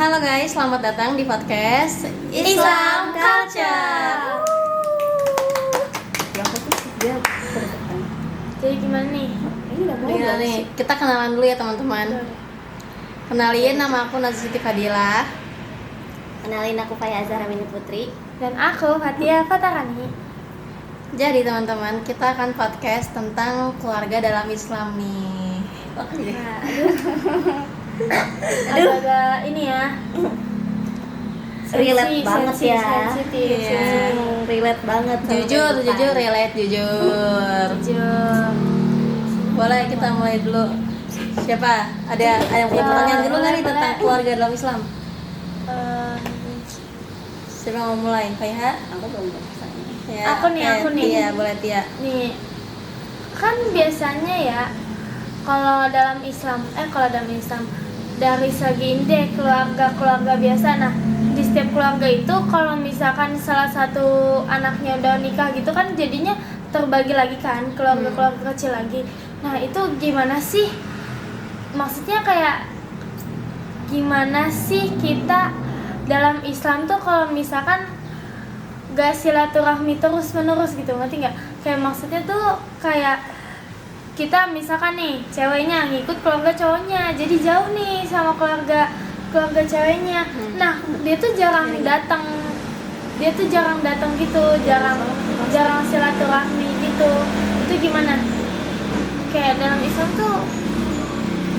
Halo guys, selamat datang di podcast Islam Culture. Jadi gimana nih? Ini udah mau Gimana nih? Kita kenalan dulu ya teman-teman. Kenalin, nama aku Nazia Siti Fadila. Kenalin, aku Faya Azhara Winnie Putri. Dan aku Fatia Fatarani. Jadi teman-teman, kita akan podcast tentang keluarga dalam Islam nih. Nah, agak ini ya. Relate banget ya. Sensitif. Iya. Relate banget sama Jujur, kehidupan. relate, jujur. Jujur. Boleh kita mulai dulu. Siapa? Ada yang punya pertanyaan dulu nggak nih Boleh. tentang keluarga dalam Islam? Em, Siapa yang mau mulai? Faiha? Aku belum berpesan. Ya, Aku nih. Tia, boleh Tia. Nih, kan biasanya ya kalau dalam Islam dari segi ini deh keluarga biasa. Nah, di setiap keluarga itu kalau misalkan salah satu anaknya udah nikah gitu kan jadinya terbagi lagi kan keluarga kecil lagi. Nah, itu gimana sih? Maksudnya kayak gimana sih kita dalam Islam tuh kalau misalkan gak silaturahmi terus menerus gitu, ngerti nggak? Kayak maksudnya tuh kayak kita misalkan nih ceweknya ngikut keluarga cowoknya, jadi jauh nih sama keluarga ceweknya. Nah, dia tuh jarang datang gitu, jarang silaturahmi gitu. Itu gimana? Kayak dalam Islam tuh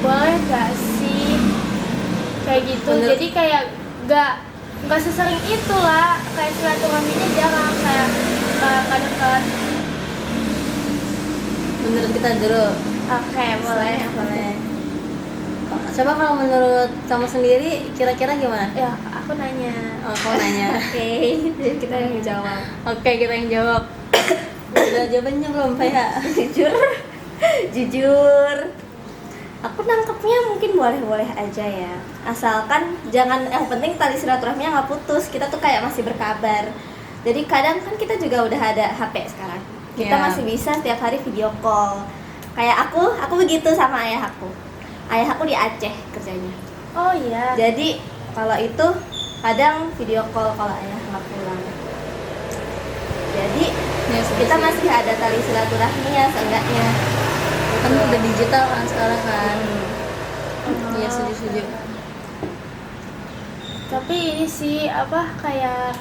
boleh gak sih kayak gitu? Jadi kayak gak sesering itulah, kayak silaturahminya jarang, kayak kadang-kadang. Menurut kita dulu. Oke, boleh. Coba kalau menurut kamu sendiri kira-kira gimana? Ya, aku nanya. Oh, kamu nanya. Oke, jadi kita yang jawab. Oke, kita yang jawab. Udah jawabannya belum, Faiha? Jujur, aku nangkepnya mungkin boleh-boleh aja ya. Asalkan jangan, yang penting tali silaturahminya nggak putus. Kita tuh kayak masih berkabar. Jadi kadang kan kita juga udah ada HP sekarang. Kita Ya. masih bisa setiap hari video call. Kayak aku begitu sama ayah aku. Ayah aku di Aceh kerjanya. Oh iya. Jadi kalau itu kadang video call kalau ayah nggak pulang. Jadi Ya, kita masih ada tali silaturahmi ya seenggaknya. kan udah digital kan sekarang kan. Oh. Iya, setuju. Tapi ini sih kayak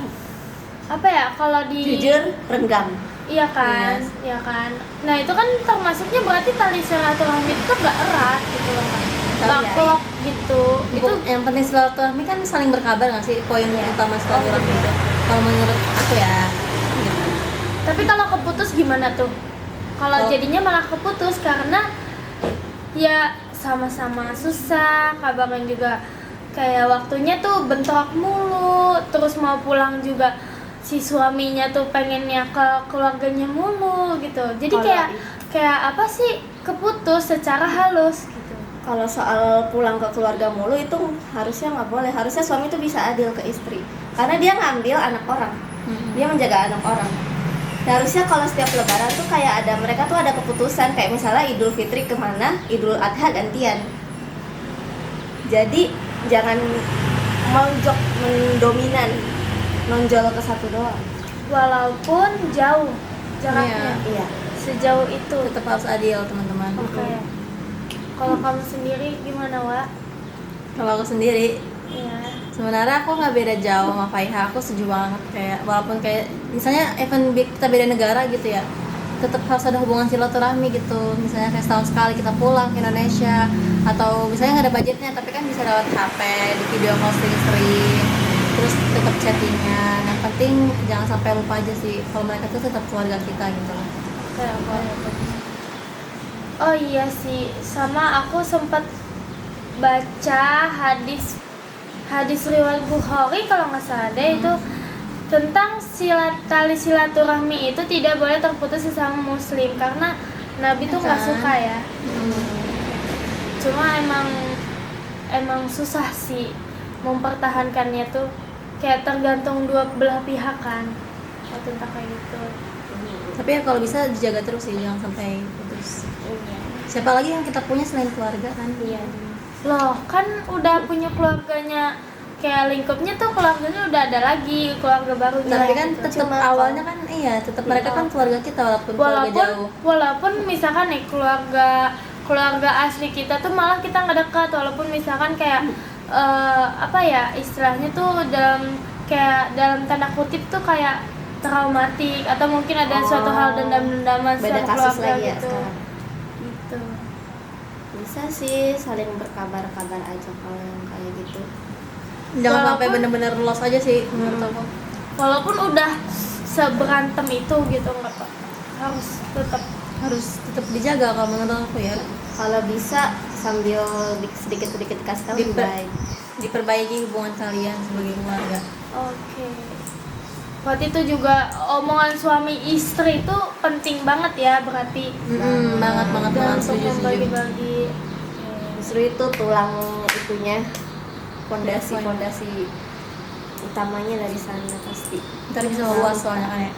ya kalau di Jujur renggang. Iya kan, Yes. iya kan. Nah, itu kan termasuknya berarti tali silaturahmi itu gak erat gitu loh kan. Gak Iya. klop gitu. Itu Yang penting silaturahmi kan saling berkabar nggak sih? Poin utama silaturahmi itu. Kalau menurut aku ya. Gitu. tapi kalau keputus gimana tuh? Kalau Kalau- jadinya malah keputus karena ya sama-sama susah, kabarnya juga kayak waktunya tuh bentrok mulu, terus mau pulang juga si suaminya tuh pengennya ke keluarganya mulu gitu. Jadi Kalau kayak apa sih keputus secara halus gitu. Kalau soal pulang ke keluarga mulu itu harusnya nggak boleh. Harusnya suami itu bisa adil ke istri. Karena dia ngambil anak orang. Dia menjaga anak orang. Harusnya kalau setiap lebaran tuh kayak mereka tuh ada keputusan, kayak misalnya Idul Fitri kemana, Idul Adha gantian. Jadi jangan mendominan, nonjol ke satu doang. Walaupun jauh jaraknya, Iya. sejauh itu. Tetap harus adil, teman-teman. Oke. Kalau kamu sendiri gimana, Wak? Kalau aku sendiri, Iya. sebenarnya aku nggak beda jauh sama Faiha. Aku setuju banget, kayak walaupun kayak misalnya even kita beda negara gitu ya, tetap harus ada hubungan silaturahmi gitu. Misalnya kayak setahun sekali kita pulang ke Indonesia, atau misalnya nggak ada budgetnya tapi kan bisa lewat HP, di video call sering-sering, terus tetap chattingan. Yang penting jangan sampai lupa aja sih kalau mereka tuh tetap keluarga kita gitu. Kayak apa? Oh iya sih, sama aku sempat baca hadis riwayat Bukhari kalau nggak salah deh, itu tentang tali silaturahmi itu tidak boleh terputus sesama muslim karena Nabi tuh nggak Kan? suka ya. Cuma emang susah sih mempertahankannya tuh, kayak tergantung dua belah pihak kan tentang kayak gitu. Tapi ya kalau bisa dijaga terus sih, jangan sampai putus. Siapa lagi yang kita punya selain keluarga kan? Iya. Loh, kan udah punya keluarganya kayak lingkupnya tuh keluarganya udah ada lagi, keluarga barunya. Tapi kan gitu. tetap awalnya kan tetap mereka kan keluarga kita walaupun keluarga jauh. Walaupun misalkan nih keluarga asli kita tuh malah kita nggak dekat, walaupun misalkan kayak istilahnya tuh dalam tanda kutip tuh kayak traumatik atau mungkin ada suatu hal dendam-dendaman beda sama kasus keluarga lagi ya gitu. sekarang. Gitu. Bisa sih saling berkabar-kabar aja kalau yang kayak gitu. Jangan sampai Walaupun- benar-benar lost aja sih menurut aku. Walaupun udah seberantem itu gitu nggak apa, harus tetap Dijaga kalau menurut aku ya. Kalau bisa sambil sedikit-sedikit kasih tahu lebih Diper- baik. Diperbaiki hubungan kalian sebagai keluarga. Oke. Berarti itu juga omongan suami istri itu penting banget ya berarti. Banget Dan untuk setuju. membagi-bagi. Justru itu tulang itunya, fondasi utamanya dari sana pasti. Ntar bisa meluas soalnya kan ya.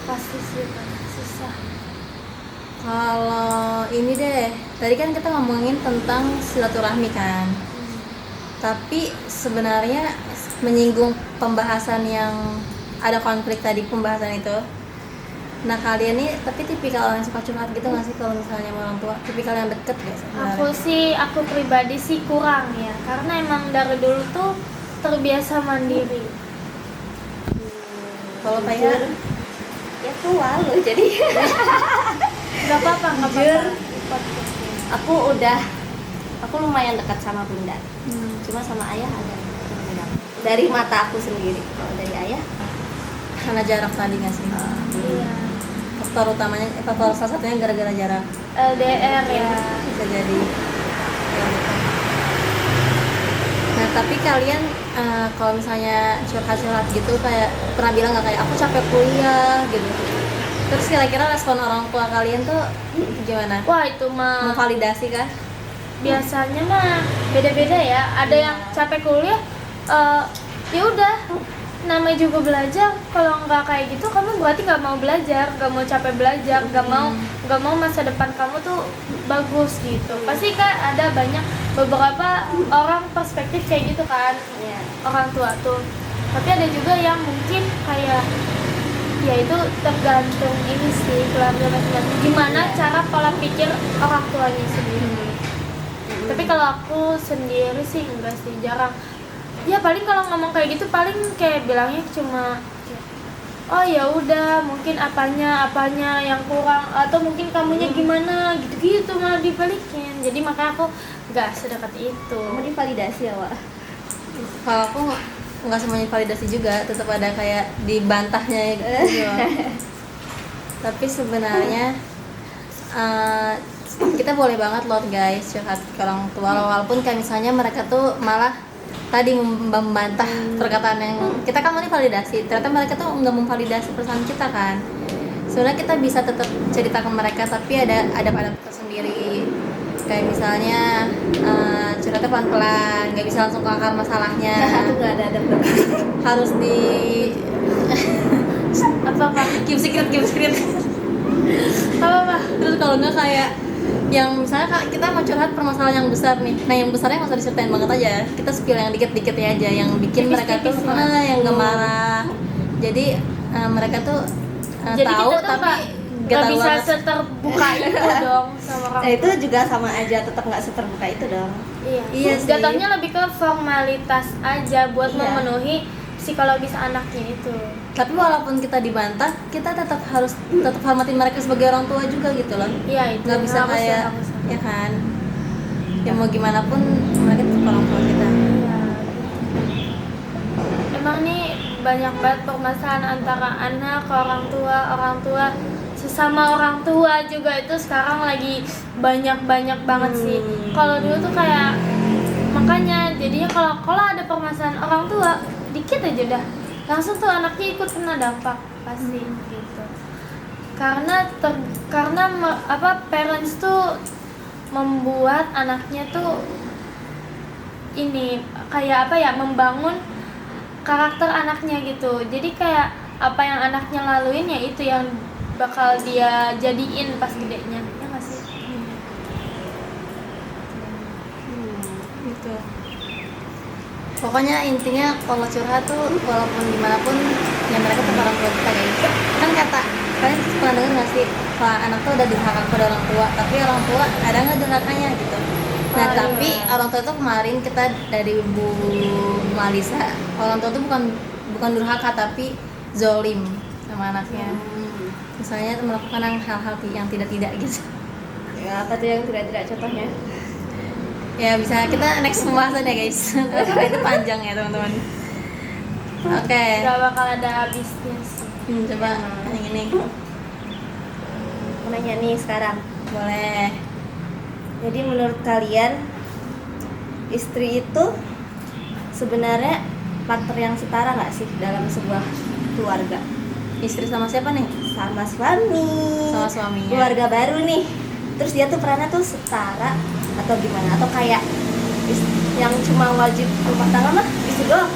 Pasti sih susah. Kalau ini deh, tadi kan kita ngomongin tentang silaturahmi kan. Tapi sebenarnya menyinggung pembahasan yang ada konflik tadi pembahasan itu. Nah kalian nih tapi tipikal orang yang suka curhat gitu nggak sih kalau misalnya sama orang tua? Tipikal yang deket gak sih? Aku pribadi sih kurang ya, karena emang dari dulu tuh terbiasa mandiri. Kalau Jujur, kayak ya tua loh jadi. Gak apa-apa, gak Jujur. apa-apa. Aku lumayan dekat sama bunda. Cuma sama ayah ada berbeda. Dari mata aku sendiri. Kalau dari ayah, karena jarak tadi nggak sih? Iya. Faktor salah satunya gara-gara jarak. LDR ya. Bisa jadi. Nah tapi kalian kalau misalnya curhat-curhat gitu kayak pernah bilang nggak kayak aku capek kuliah gitu, terus kira-kira respon orang tua kalian tuh gimana? Wah itu mah Memvalidasi kah? biasanya mah beda-beda ya. Ada yang capek kuliah, ya udah, namanya juga belajar. Kalau nggak kayak gitu, kamu berarti nggak mau belajar, nggak mau capek belajar, nggak mau masa depan kamu tuh bagus gitu. Pasti kan ada banyak beberapa orang perspektif kayak gitu kan, ya. orang tua tuh. Tapi ada juga yang mungkin kayak ya itu tergantung ini sih keluarga masing-masing. Gimana cara pola pikir orang tuanya sendiri. Tapi kalau aku sendiri sih enggak sih, jarang. Ya paling kalau ngomong kayak gitu paling kayak bilangnya cuma oh ya udah mungkin apanya yang kurang atau mungkin kamunya gimana gitu-gitu malah dibalikin. Jadi makanya aku enggak sedekat itu. Kamu divalidasi ya, Wak? Kalau aku nggak semuanya validasi juga, tetap ada kayak dibantahnya gitu. Tapi sebenarnya kita boleh banget loh guys curhat ke orang tua, walaupun kayak misalnya mereka tuh malah tadi membantah perkataan yang kita kan mau validasi, ternyata mereka tuh nggak memvalidasi perasaan kita kan. Sebenarnya kita bisa tetap cerita ke mereka, tapi ada tersendiri. Kayak misalnya curhatnya pelan-pelan, nggak bisa langsung ke akar masalahnya. Itu nggak ada Harus di Apa keep secret. apa Terus kalau nggak kayak yang misalnya kita mau curhat permasalahan yang besar nih, nah yang besarnya nggak usah diceritain banget aja, kita spill yang dikit-dikit ya aja, yang bikin mereka tuh Tipis-tipis ya. yang gak marah. Jadi mereka tuh Jadi tahu kita tuh tapi nggak tahu bisa banget. seterbuka itu dong sama orang Nah, itu juga sama aja, tetap nggak seterbuka itu dong. Iya sih. Jatuhnya lebih ke formalitas aja buat Iya. memenuhi psikologis anaknya itu. Tapi walaupun kita dibantah, kita tetap hormatin mereka sebagai orang tua juga gitu loh. Iya itu. Nggak bisa harus kayak harus. ya kan, ya mau gimana pun mereka tetap orang tua kita. Iya. Emang nih banyak banget permasalahan antara anak ke orang tua sesama orang tua juga itu sekarang lagi banyak banget sih. Kalau dulu tuh kayak makanya jadinya kalau ada permasalahan orang tua dikit aja dah langsung tuh anaknya ikut kena dampak pasti gitu. Karena parents tuh membuat anaknya tuh ini kayak membangun karakter anaknya gitu. Jadi kayak apa yang anaknya laluin ya itu yang bakal dia jadiin pas gedenya, ya nggak sih? Gitu. Pokoknya intinya kalau curhat tuh walaupun gimana pun ya mereka tuh orang tua kita guys. Kan kata kalian pernah dengar nggak sih, Pak, anak tuh udah durhaka kepada orang tua, tapi orang tua ada nggak durhakanya gitu. Nah Oh, tapi iya. orang tua tuh kemarin kita dari Bu Malisa, orang tua tuh bukan durhaka tapi zolim sama anaknya. Misalnya melakukan hal-hal yang tidak gitu. Ya, apa tuh yang tidak contohnya? Ya bisa kita next pembahasan ya guys. Karena itu panjang ya teman-teman. Oke. Gak bakal ada habisnya sih. Coba yang ini Aku nanya nih sekarang. boleh. Jadi menurut kalian istri itu sebenarnya partner yang setara nggak sih dalam sebuah keluarga? Istri sama siapa nih? Sama suami. Sama suaminya. Keluarga baru nih. Terus dia tuh perannya tuh setara atau gimana? Atau kayak yang cuma wajib rumah tangga mah istri doang,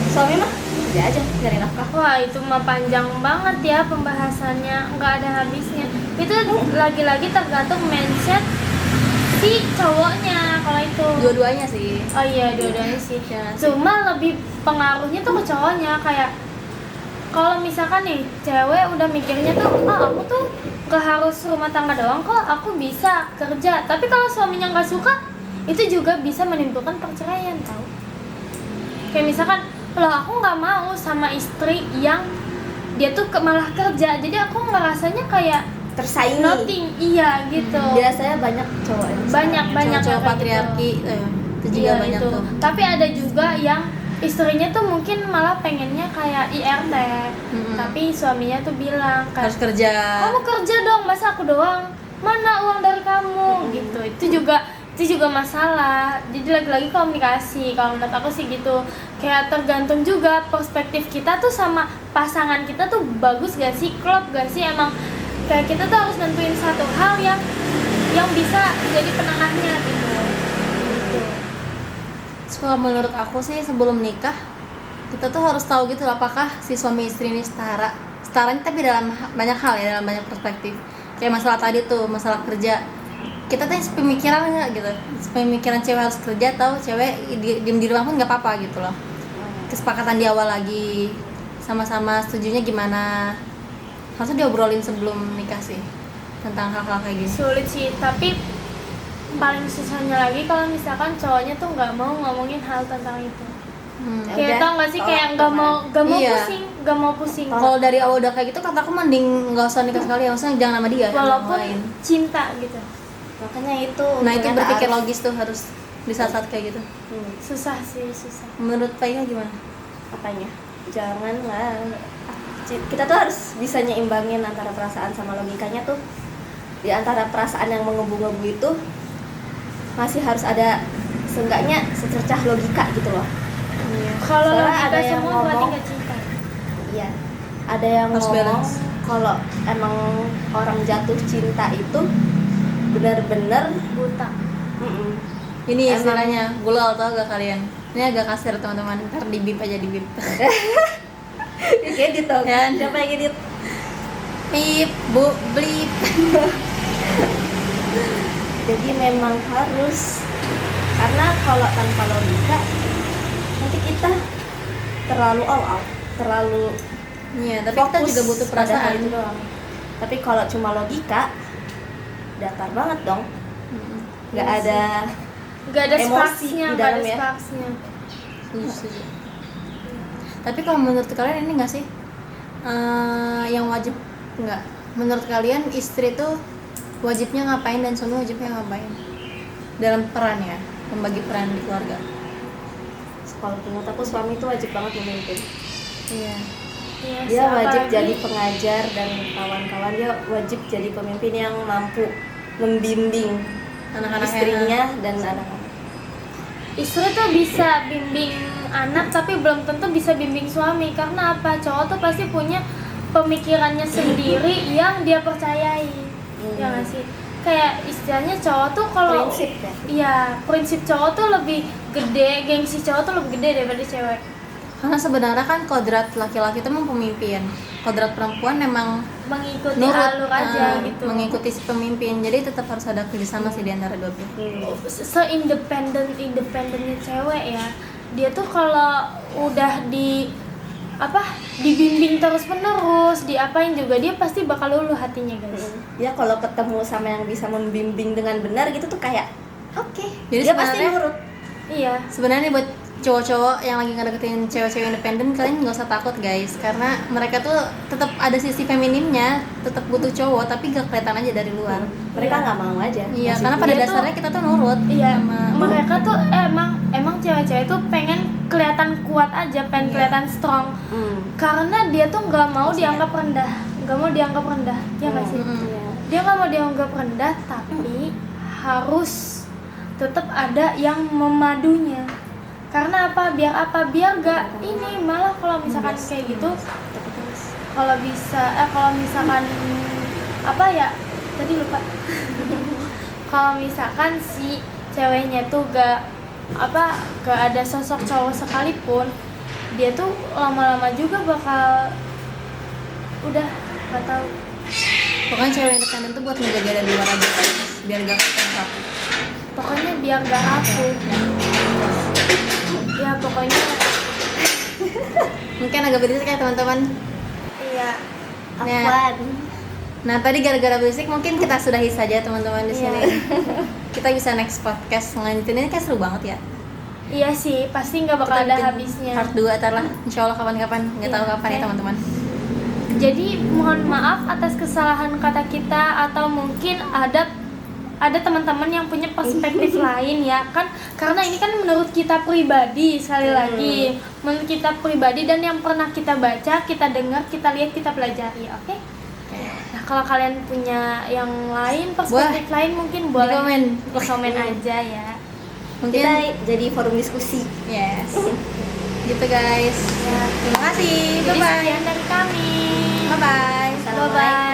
suami mah dia aja nyari nafkah. Wah itu mah panjang banget ya pembahasannya, nggak ada habisnya. Itu lagi-lagi tergantung mindset si cowoknya kalau itu. Dua-duanya sih. Oh iya dua-duanya sih. Ya, Cuma lebih pengaruhnya tuh ke cowoknya, kayak kalau misalkan nih cewek udah mikirnya tuh, aku tuh gak harus rumah tangga doang kok, aku bisa kerja. Tapi kalau suaminya nggak suka, itu juga bisa menimbulkan perceraian tau. Kayak misalkan, loh aku nggak mau sama istri yang dia tuh malah kerja, jadi aku ngerasanya kayak Tersaingi. nothing, iya gitu. Biasanya banyak cowok yang banyak Cowok-cowok yang kayak patriarki gitu. itu juga Iya, banyak itu. tuh. Tapi ada juga yang istrinya tuh mungkin malah pengennya kayak IRT, tapi suaminya tuh bilang kayak, Harus kerja. kamu kerja dong, masa aku doang, mana uang dari kamu gitu. Itu juga masalah. Jadi lagi-lagi komunikasi. Kalau menurut aku sih gitu, kayak tergantung juga perspektif kita tuh sama pasangan kita tuh bagus gak sih, klop gak sih. Emang kayak kita tuh harus nentuin satu hal yang bisa jadi penengahnya gitu. Kalau menurut aku sih sebelum nikah kita tuh harus tahu gitu apakah si suami istri ini setara. Setaranya tapi dalam banyak hal ya, dalam banyak perspektif. Kayak masalah tadi tuh, masalah kerja. Kita tuh pemikiran nggak gitu, pemikiran cewek harus kerja atau cewek diem di rumah pun nggak apa-apa gitu loh. Kesepakatan di awal lagi, sama-sama setujunya gimana, harusnya diobrolin sebelum nikah sih tentang hal-hal kayak gini. Sulit sih, tapi paling susahnya lagi kalau misalkan cowoknya tuh nggak mau ngomongin hal tentang itu. Ya Kayak udah, tau nggak sih, kayak tolak nggak mau Iya. pusing. Kalau dari awal udah kayak gitu, kataku mending nggak usah nikah sekali, maksudnya jangan sama dia. sama Walaupun orang lain. cinta gitu, Makanya itu. Nah itu untungnya berpikir tak logis tuh harus di saat-saat kayak gitu. susah sih, susah. Menurut Pak Iha gimana? Apanya? Janganlah. Kita tuh harus bisa nyimbangin antara perasaan sama logikanya tuh. Di antara perasaan yang menggebu-gebu itu masih harus ada seenggaknya secercah logika gitu loh. Kalau Soalnya logika ada yang semua berarti ngomong- nggak cinta. Iya. Ada yang Harus ngomong balance. kalau emang orang jatuh cinta itu benar-benar Buta. Ini Emang. istilahnya gulal, tau gak kalian? Ini agak kasar teman-teman, ntar di bip aja di bip. edit dong. Ya. Siapa yang edit? Bip, bu, blip. Jadi memang harus, karena kalau tanpa logika nanti kita terlalu all out, terlalu Iya, tapi kita fokus juga butuh pada hal perasaan. itu doang. Tapi kalau cuma logika datar banget dong, nggak Iya ada Nggak ada Emosi sparksnya, di nggak ada dalam ya. sparksnya. Setuju. Tapi kalau menurut kalian ini nggak sih yang wajib nggak? Menurut kalian istri tuh wajibnya ngapain dan suami wajibnya ngapain dalam peran ya, membagi peran di keluarga? kalau menurut aku suami itu wajib banget memimpin. Iya. Iya, Dia siapa wajib lagi? jadi pengajar dan kawan-kawan, dia wajib jadi pemimpin yang mampu membimbing Anak-anaknya. istrinya dan anak-anak. Istri tuh bisa bimbing anak tapi belum tentu bisa bimbing suami. Karena apa? Cowok tuh pasti punya pemikirannya sendiri yang dia percayai. Ya nggak sih? Kayak istilahnya cowok tuh kalau Prinsip ya. Iya, prinsip cowok tuh lebih gede, gengsi cowok tuh lebih gede daripada cewek. Karena sebenarnya kan kodrat laki-laki itu memang pemimpin, kodrat perempuan memang Mengikuti nurut, alur aja gitu. mengikuti si pemimpin. Jadi tetap harus ada kerjasama sih di antara dua belah. Se-independennya cewek ya, dia tuh kalau udah dibimbing terus menerus, diapain juga dia pasti bakal luluh hatinya guys. Ya kalau ketemu sama yang bisa membimbing dengan benar gitu tuh kayak oke. Jadi Dia pasti sebenarnya- nurut. Iya. Sebenarnya buat cowok-cowok yang lagi ngedeketin cewek-cewek independen, kalian nggak usah takut guys, karena mereka tuh tetap ada sisi feminimnya, tetap butuh cowok tapi gak kelihatan aja dari luar. Mereka nggak mau aja. Iya, Masih karena pada Dia tuh- dasarnya kita tuh nurut Iya, sama mereka tuh emang cewek-cewek tuh pengen kelihatan kuat aja, pengen kelihatan strong. Karena dia tuh nggak mau dianggap rendah, nggak mau dianggap rendah, ya nggak sih? Iya. Dia nggak mau dianggap rendah, tapi harus tetap ada yang memadunya. Karena apa? Biar gak ini malah kalau misalkan kayak gitu, kalau misalkan apa ya? Tadi lupa. Kalau misalkan si ceweknya tuh gak ada sosok cowok sekalipun, dia tuh lama-lama juga bakal udah gak tahu. Pokoknya cewek independen tuh buat ngejaga dari luar aja guys, biar gak ketangkap. Pokoknya biar gak rapuh. Ya pokoknya Mungkin agak berisik ya teman-teman. iya. Afwan. Nah tadi gara-gara berisik mungkin kita sudahi saja teman-teman di Iya. sini. Kita bisa next podcast ngelanjutin ini, kayak seru banget ya. Iya sih, pasti nggak bakal Kita ada bikin habisnya. Part 2 ntar lah, insya Allah kapan-kapan, nggak tahu Iya, kapan ya oke. teman-teman. Jadi mohon maaf atas kesalahan kata kita, atau mungkin ada teman-teman yang punya perspektif lain ya kan, karena ini kan menurut kita pribadi, sekali lagi menurut kita pribadi dan yang pernah kita baca, kita dengar, kita lihat, kita pelajari. Oke? Nah kalau kalian punya yang lain, perspektif lain, mungkin boleh Di komen. aja ya. Mungkin Kita jadi forum diskusi. yes. Gitu guys. Ya. Terima kasih. Jadi Bye bye. sekian dari kami. Bye bye. Assalamualaikum.